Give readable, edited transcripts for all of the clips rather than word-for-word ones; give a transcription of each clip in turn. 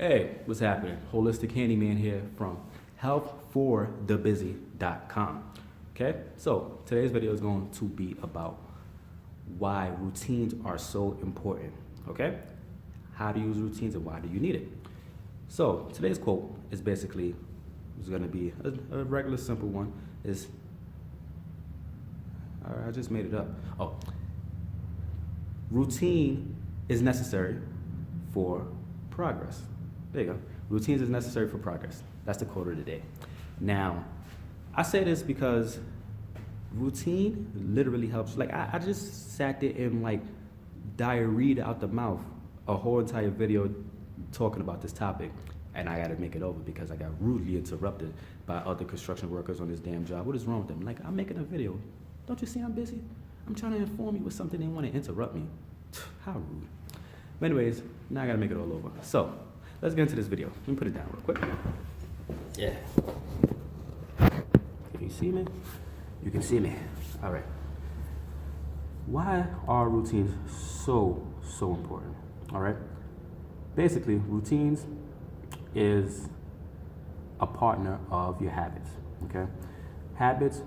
Hey, what's happening? Holistic Handyman here from healthforthebusy.com. Okay, so today's video is going to be about why routines are so important. Okay, how to use routines and why do you need it? So today's quote is basically going to be a regular simple one. I just made it up. Oh, routine is necessary for progress. There you go. Routines is necessary for progress. That's the quote of the day. Now, I say this because routine literally helps. Like, I just sat there and like diarrheaed out the mouth a whole entire video talking about this topic, and I gotta make it over because I got rudely interrupted by other construction workers on this damn job. What is wrong with them? Like, I'm making a video. Don't you see I'm busy? I'm trying to inform you with something they want to interrupt me. How rude. But anyways, now I gotta make it all over. So, let's get into this video. Let me put it down real quick. Yeah. Can you see me? You can see me. All right. Why are routines so important? All right. Basically, routines is a partner of your habits. Okay. Habits,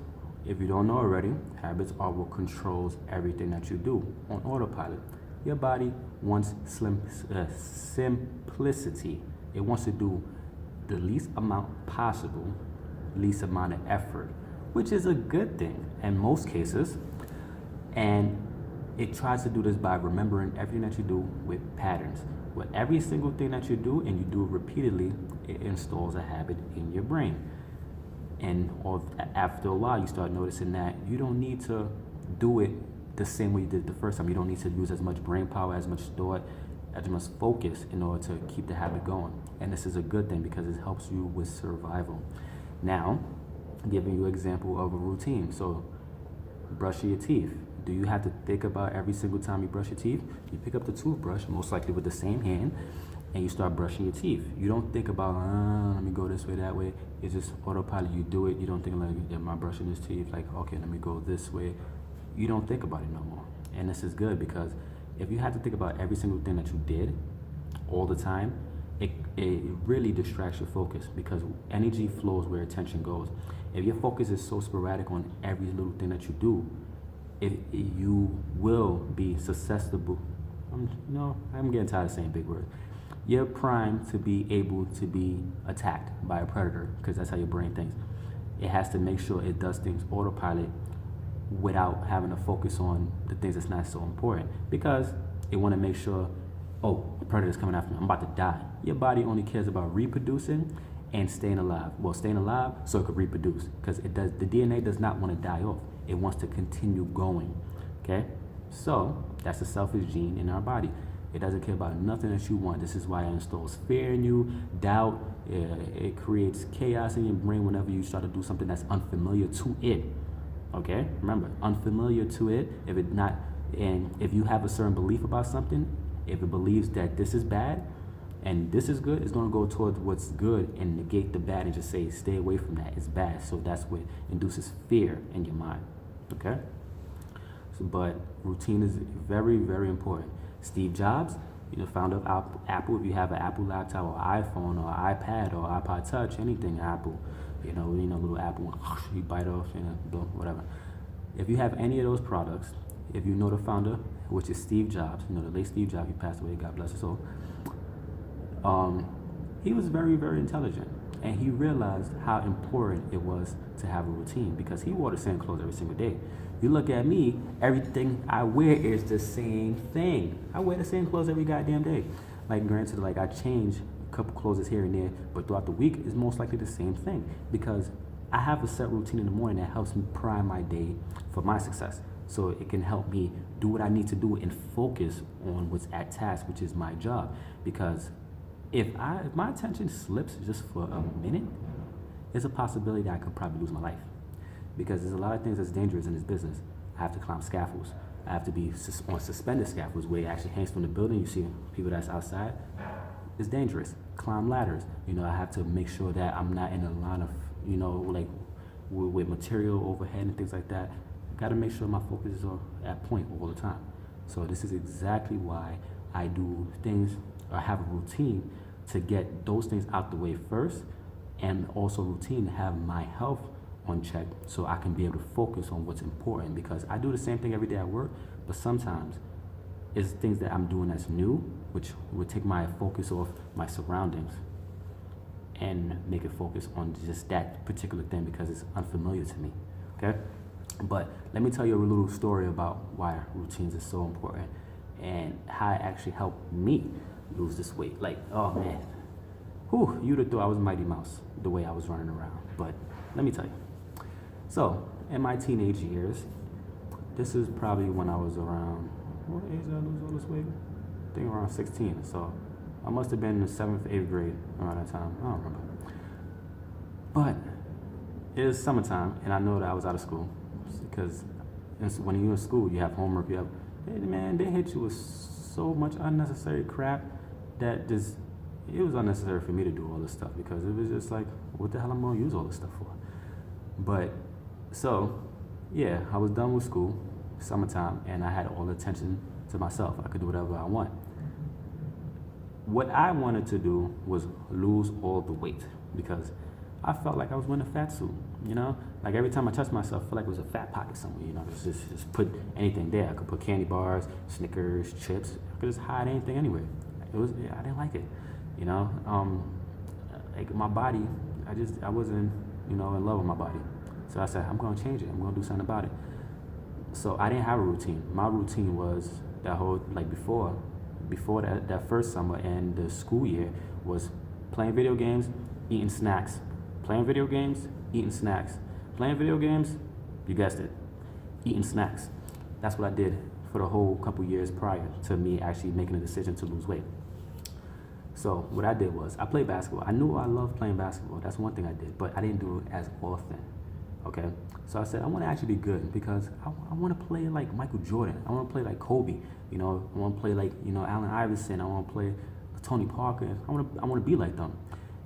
if you don't know already, habits are what controls everything that you do on autopilot. Your body wants simplicity. It wants to do the least amount possible, least amount of effort, which is a good thing in most cases. And it tries to do this by remembering everything that you do with patterns. With every single thing that you do and you do it repeatedly, it installs a habit in your brain. And after a while, you start noticing that you don't need to do it the same way you did it the first time. You don't need to use as much brain power, as much thought, as much focus in order to keep the habit going. And this is a good thing because it helps you with survival. Now, giving you an example of a routine. So, brushing your teeth. Do you have to think about every single time you brush your teeth? You pick up the toothbrush, most likely with the same hand, and you start brushing your teeth. You don't think about, let me go this way, that way. It's just autopilot. You do it. You don't think like, am I brushing this teeth? Like, okay, let me go this way. You don't think about it no more. And this is good because if you have to think about every single thing that you did all the time, it really distracts your focus because energy flows where attention goes. If your focus is so sporadic on every little thing that you do, you will be susceptible. I'm getting tired of saying big words. You're primed to be able to be attacked by a predator because that's how your brain thinks. It has to make sure it does things autopilot without having to focus on the things that's not so important because it want to make sure, oh, the predator's coming after me, I'm about to die. Your body only cares about reproducing and staying alive. Well, staying alive so it could reproduce because the DNA does not want to die off. It wants to continue going, okay? So that's a selfish gene in our body. It doesn't care about nothing that you want. This is why it installs fear in you, doubt. It creates chaos in your brain whenever you start to do something that's unfamiliar to it. Okay, remember, unfamiliar to it. If you have a certain belief about something, if it believes that this is bad and this is good, it's going to go towards what's good and negate the bad and just say, stay away from that. It's bad. So that's what induces fear in your mind. Okay, but routine is very, very important. Steve Jobs, founder of Apple. If you have an Apple laptop or iPhone or iPad or iPod Touch, anything Apple, little Apple, you bite off, whatever. If you have any of those products, if you know the founder, which is Steve Jobs, the late Steve Jobs, he passed away, God bless his soul. He was very, very intelligent, and he realized how important it was to have a routine because he wore the same clothes every single day. You look at me, everything I wear is the same thing. I wear the same clothes every goddamn day. Like, granted, like I change a couple clothes here and there, but throughout the week it's most likely the same thing because I have a set routine in the morning that helps me prime my day for my success. So it can help me do what I need to do and focus on what's at task, which is my job. Because if my attention slips just for a minute, there's a possibility that I could probably lose my life. Because there's a lot of things that's dangerous in this business. I have to climb scaffolds. I have to be on suspended scaffolds where it actually hangs from the building. You see people that's outside. It's dangerous. Climb ladders. I have to make sure that I'm not in a line of, like with material overhead and things like that. Got to make sure my focus is at point all the time. So this is exactly why I do things or have a routine to get those things out the way first, and also routine to have my health on check so I can be able to focus on what's important, because I do the same thing every day at work, but sometimes it's things that I'm doing that's new, which would take my focus off my surroundings and make it focus on just that particular thing because it's unfamiliar to me, okay? But let me tell you a little story about why routines are so important and how it actually helped me lose this weight. Like, oh man, whew, you'd have thought I was Mighty Mouse the way I was running around, but let me tell you. So, in my teenage years, this is probably when I was around, what age did I lose all this weight? I think around 16, so I must have been in the 7th, 8th grade around that time. I don't remember. But it was summertime, and I know that I was out of school because when you're in school, you have homework, you have, hey, man, they hit you with so much unnecessary crap that just, it was unnecessary for me to do all this stuff because it was just like, what the hell am I going to use all this stuff for? But, so, yeah, I was done with school, summertime, and I had all the attention to myself. I could do whatever I want. What I wanted to do was lose all the weight because I felt like I was wearing a fat suit, you know? Like every time I touched myself, I felt like it was a fat pocket somewhere, you know? Just put anything there. I could put candy bars, Snickers, chips. I could just hide anything anywhere. I didn't like it, you know? Like my body, I wasn't, you know, in love with my body. So I said, I'm gonna change it. I'm gonna do something about it. So I didn't have a routine. My routine was that whole, like before that first summer and the school year was playing video games, eating snacks. Playing video games, eating snacks. Playing video games, you guessed it, eating snacks. That's what I did for the whole couple years prior to me actually making a decision to lose weight. So what I did was I played basketball. I knew I loved playing basketball. That's one thing I did, but I didn't do it as often. Okay, so I said I want to actually be good because I want to play like Michael Jordan. I want to play like Kobe. You know, I want to play like, you know, Allen Iverson. I want to play Tony Parker. I want to be like them.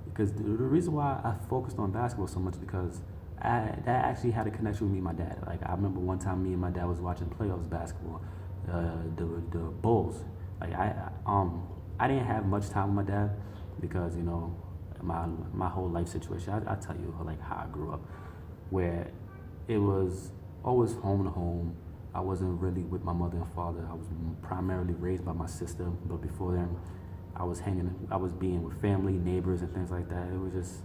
Because the reason why I focused on basketball so much because that actually had a connection with me and my dad. Like I remember one time me and my dad was watching playoffs basketball, the Bulls. Like I didn't have much time with my dad because, you know, my whole life situation. I tell you like how I grew up, where it was always home to home. I wasn't really with my mother and father. I was primarily raised by my sister, but before then, I was being with family, neighbors, and things like that. It was just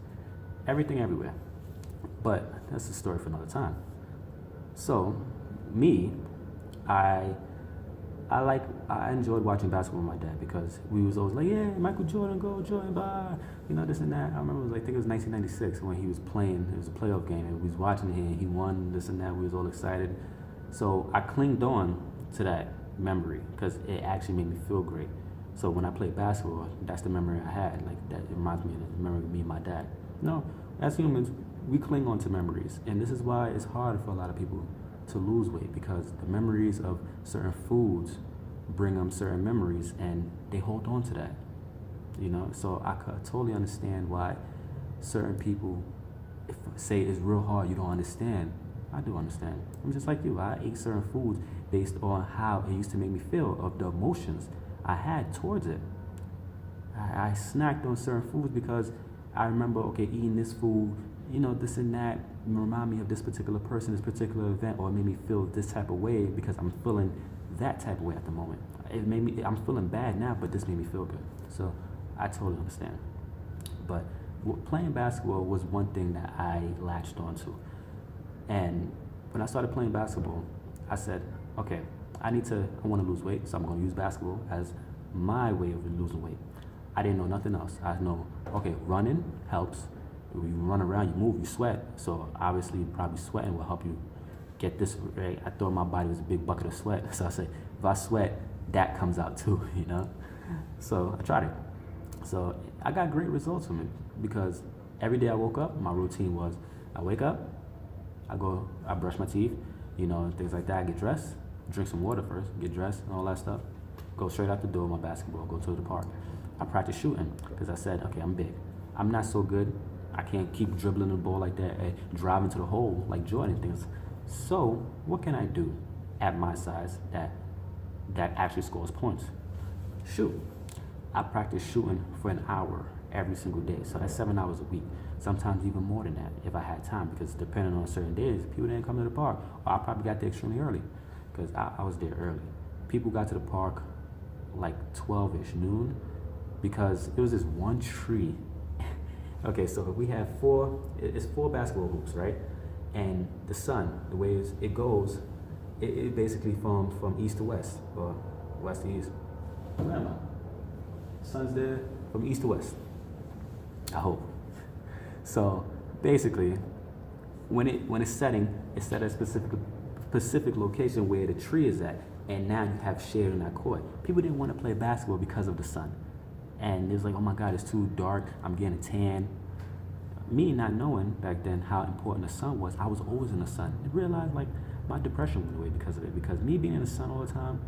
everything everywhere. But that's a story for another time. So, me, I enjoyed watching basketball with my dad because we was always like, yeah, Michael Jordan, go Jordan, bye, you know, this and that. I remember it was like, I think it was 1996 when he was playing. It was a playoff game, and we was watching it, and he won, this and that. We was all excited. So I clinged on to that memory because it actually made me feel great. So when I played basketball, that's the memory I had. Like that, it reminds me of the memory of me and my dad. No, as humans, we cling on to memories, and this is why it's hard for a lot of people to lose weight because the memories of certain foods bring them certain memories, and they hold on to that. You know, so I could totally understand why certain people say it's real hard. You don't understand. I do understand. I'm just like you. I ate certain foods based on how it used to make me feel, of the emotions I had towards it. I snacked on certain foods because I remember, okay, eating this food, you know, this and that remind me of this particular person, this particular event, or it made me feel this type of way because I'm feeling that type of way at the moment. I'm feeling bad now, but this made me feel good. So I totally understand. But playing basketball was one thing that I latched onto. And when I started playing basketball, I said, okay, I want to lose weight, so I'm going to use basketball as my way of losing weight. I didn't know nothing else. I know, okay, running helps. You run around, you move, you sweat. So obviously, probably sweating will help you get this right. I thought my body was a big bucket of sweat. So I said, if I sweat, that comes out too, you know? So I tried it. So I got great results from it because every day I woke up, my routine was I wake up, I brush my teeth, you know, things like that. I get dressed, drink some water first, get dressed and all that stuff. Go straight out the door with my basketball, go to the park. I practice shooting because I said, okay, I'm big. I'm not so good. I can't keep dribbling the ball like that and driving to the hole like Jordan things. So what can I do at my size that actually scores points? Shoot. I practice shooting for an hour every single day. So that's 7 hours a week. Sometimes even more than that if I had time, because depending on certain days, people didn't come to the park. Or I probably got there extremely early because I was there early. People got to the park like 12-ish, noon, because it was this one tree. Okay, so we have it's four basketball hoops, right? And the sun, the way it goes, it basically from east to west, or west to east. Where am I? Sun's there from east to west, I hope. So basically, when it's setting, it's at a specific location where the tree is at, and now you have shade on that court. People didn't want to play basketball because of the sun, and it was like, oh my God, it's too dark. I'm getting a tan. Me not knowing back then how important the sun was, I was always in the sun. I realized like my depression went away because of it. Because me being in the sun all the time,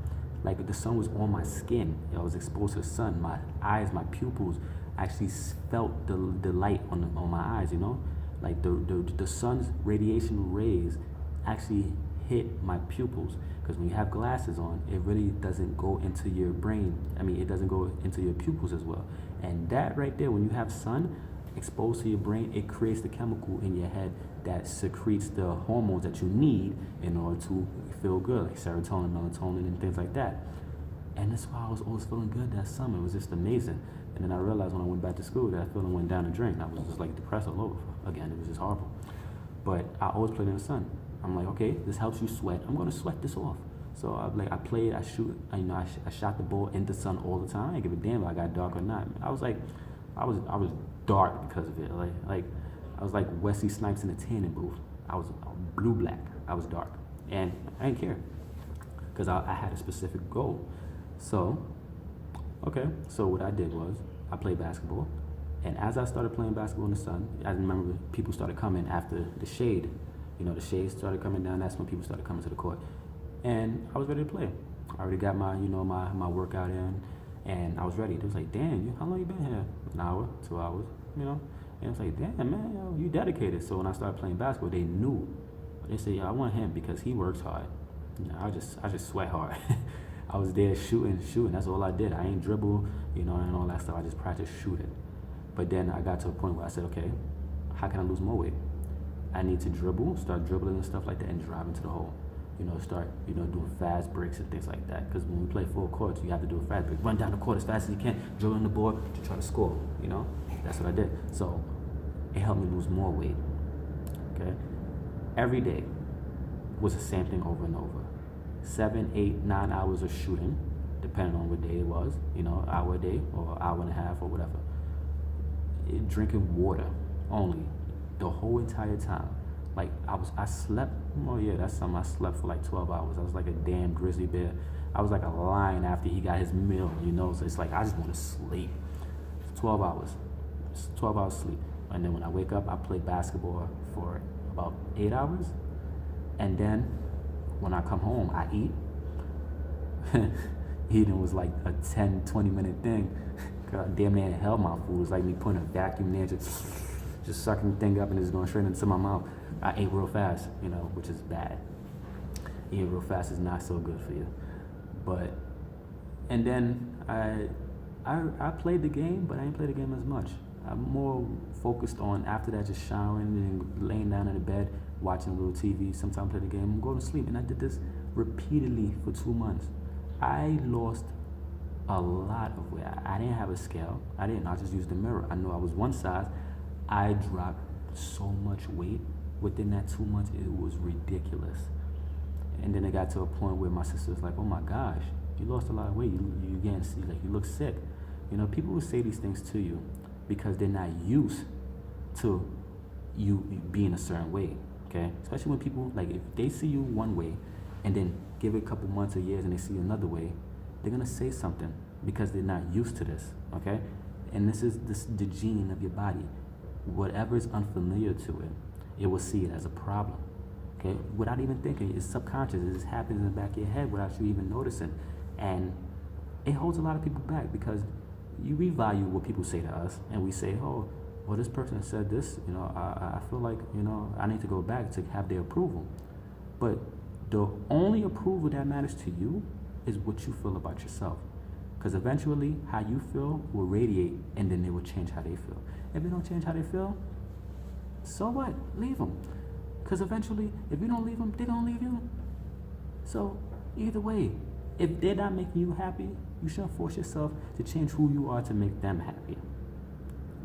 like the sun was on my skin. I was exposed to the sun. My eyes, my pupils actually felt the light on my eyes. You know, like the sun's radiation rays actually hit my pupils. Because when you have glasses on, it really doesn't go into your brain. I mean, it doesn't go into your pupils as well. And that right there, when you have sun exposed to your brain, it creates the chemical in your head that secretes the hormones that you need in order to feel good, like serotonin, melatonin, and things like that. And that's why I was always feeling good that summer. It was just amazing. And then I realized when I went back to school that feeling went down the drain. I was just like depressed all over again. It was just horrible. But I always played in the sun. I'm like, okay, this helps you sweat. I'm gonna sweat this off. So I played, I shoot, I shot the ball in the sun all the time. I didn't give a damn if I got dark or not. I was like, I was dark because of it. Like I was like Wesley Snipes in the tanning booth. I was blue black. I was dark, and I didn't care because I had a specific goal. So, okay. So what I did was I played basketball, and as I started playing basketball in the sun, I remember people started coming after the shade. You know, the shade started coming down. That's when people started coming to the court, and I was ready to play. I already got my my workout in. And I was ready. They was like, damn, how long you been here? An hour, 2 hours, you know? And it's like, damn, man, yo, you dedicated. So when I started playing basketball, they knew. They said, yeah, I want him because he works hard. You know, I just sweat hard. I was there shooting. That's all I did. I ain't dribble, you know, and all that stuff. I just practiced shooting. But then I got to a point where I said, okay, how can I lose more weight? I need to start dribbling and stuff like that, and drive into the hole. You know, start, doing fast breaks and things like that. Because when we play full courts, you have to do a fast break. Run down the court as fast as you can, dribble on the board to try to score, you know? That's what I did. So it helped me lose more weight, okay? Every day was the same thing over and over. 7, 8, 9 hours of shooting, depending on what day it was, hour a day or hour and a half or whatever. Drinking water only the whole entire time. Like I slept, oh yeah, that's something. I slept for like 12 hours. I was like a damn grizzly bear. I was like a lion after he got his meal, So it's like, I just want to sleep. 12 hours, 12 hours sleep. And then when I wake up, I play basketball for about 8 hours. And then when I come home, I eat. Eating was like a 10, 20-minute thing. God damn near hell my food. It was like me putting a vacuum there, just sucking the thing up and it's going straight into my mouth. I ate real fast, which is bad. Eating real fast is not so good for you. And then I played the game, but I didn't play the game as much. I'm more focused on, after that, just showering and laying down in the bed, watching a little TV, sometimes play the game, and go to sleep. And I did this repeatedly for 2 months. I lost a lot of weight. I didn't have a scale. I just used the mirror. I knew I was one size. I dropped so much weight within that 2 months. It was ridiculous. And then it got to a point where my sister was like, oh my gosh, you lost a lot of weight. You getting like, you look sick. People will say these things to you because they're not used to you being a certain way, okay? Especially when people, like, if they see you one way and then give it a couple months or years and they see you another way, they're gonna say something because they're not used to this, okay? And this is the gene of your body. Whatever is unfamiliar to it, it will see it as a problem, okay? Without even thinking, it's subconscious. It just happens in the back of your head without you even noticing. And it holds a lot of people back because we value what people say to us, and we say, oh, well, this person said this, I feel like, I need to go back to have their approval. But the only approval that matters to you is what you feel about yourself. Because eventually, how you feel will radiate, and then it will change how they feel. If they don't change how they feel, so what? Leave them. Because eventually, if you don't leave them, they're going to leave you. So, either way, if they're not making you happy, you shouldn't force yourself to change who you are to make them happy.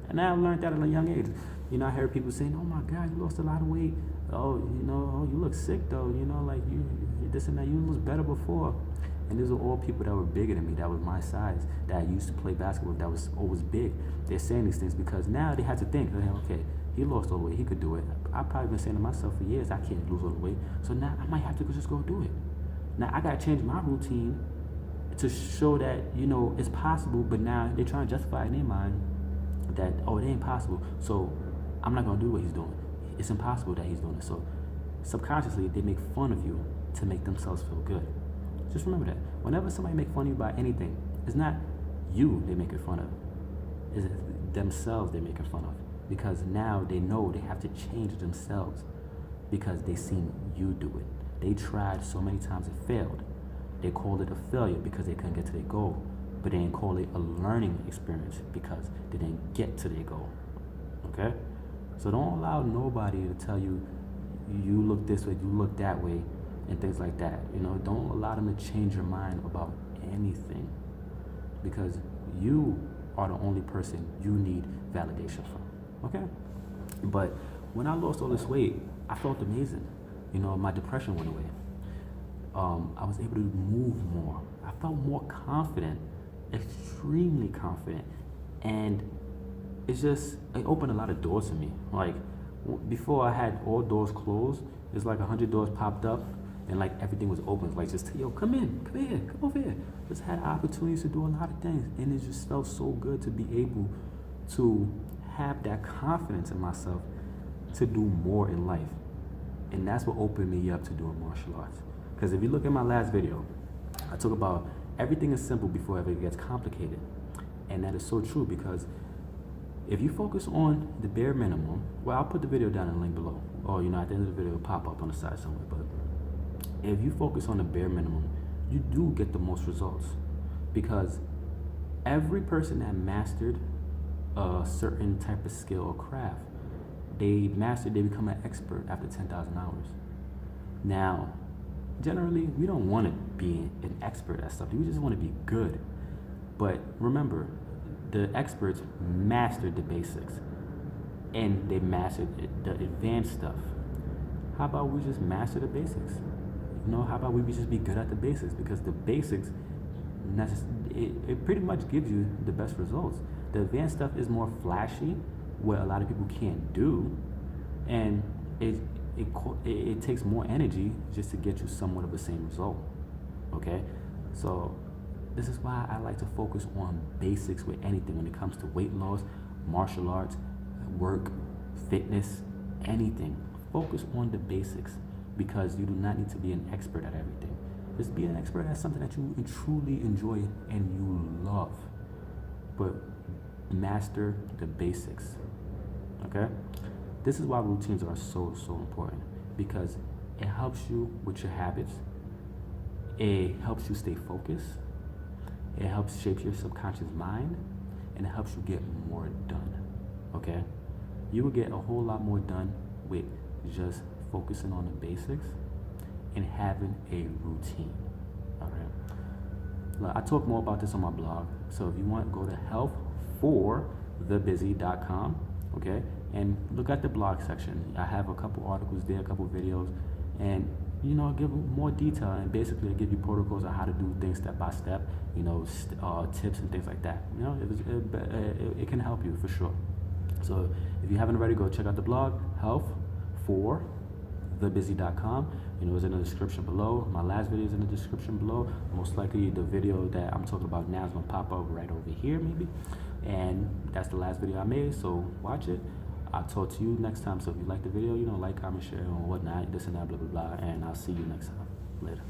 And I learned that at a young age. You know, I heard people saying, "Oh my God, you lost a lot of weight. Oh, you know, oh, you look sick though. You know, like you this and that. You looked better before." And these are all people that were bigger than me, that was my size, that I used to play basketball with, that was always big. They're saying these things because now they have to think, okay, he lost all the weight, he could do it. I've probably been saying to myself for years, I can't lose all the weight. So now I might have to just go do it. Now I gotta change my routine to show that, you know, it's possible, but now they're trying to justify in their mind that, oh, it ain't possible, so I'm not gonna do what he's doing. It's impossible that he's doing it. So subconsciously, they make fun of you to make themselves feel good. Just remember that. Whenever somebody make fun of you by anything, it's not you they making fun of. It's themselves they're making fun of. Because now they know they have to change themselves because they seen you do it. They tried so many times it failed. They called it a failure because they couldn't get to their goal. But they didn't call it a learning experience because they didn't get to their goal. Okay? So don't allow nobody to tell you, you look this way, you look that way, and things like that. You know, don't allow them to change your mind about anything because you are the only person you need validation from. Okay? But when I lost all this weight, I felt amazing. You know, my depression went away. I was able to move more. I felt more confident, extremely confident, and it opened a lot of doors for me. Like before, I had all doors closed. It's like 100 doors popped up, and like everything was open. Like just, yo, come in, come here, come over here. Just had opportunities to do a lot of things, and it just felt so good to be able to have that confidence in myself to do more in life. And that's what opened me up to doing martial arts. Because if you look at my last video, I talk about everything is simple before it gets complicated. And that is so true because if you focus on the bare minimum, well, I'll put the video down in the link below. Or, you know, at the end of the video, it'll pop up on the side somewhere. But if you focus on the bare minimum, you do get the most results. Because every person that mastered a certain type of skill or craft, they become an expert after 10,000 hours. Now, generally, we don't want to be an expert at stuff. We just want to be good. But remember, the experts mastered the basics and they mastered the advanced stuff. How about we just master the basics? You know, how about we just be good at the basics? Because the basics, it pretty much gives you the best results. The advanced stuff is more flashy, what a lot of people can't do, and it takes more energy just to get you somewhat of the same result. Okay, so this is why I like to focus on basics with anything when it comes to weight loss, martial arts, work, fitness, anything. Focus on the basics because you do not need to be an expert at everything. Just be an expert at something that you truly enjoy and you love, but master the basics. Okay, this is why routines are so important because it helps you with your habits, it helps you stay focused, it helps shape your subconscious mind, and it helps you get more done. Okay, you will get a whole lot more done with just focusing on the basics and having a routine. All right, I talk more about this on my blog, so if you want, go to healthforthebusy.com. Okay, and look at the blog section. I have a couple articles there, a couple videos, and you know, give more detail and basically give you protocols on how to do things step by step. You know, tips and things like that. You know, it can help you for sure. So if you haven't already, go check out the blog, healthforthebusy.com. You know, it's in the description below. My last video is in the description below. Most likely the video that I'm talking about now is gonna pop up right over here maybe. And that's the last video I made, so watch it. I'll talk to you next time. So if you like the video, you know, like, comment, share, or whatnot, this and that, blah, blah, blah. And I'll see you next time. Later.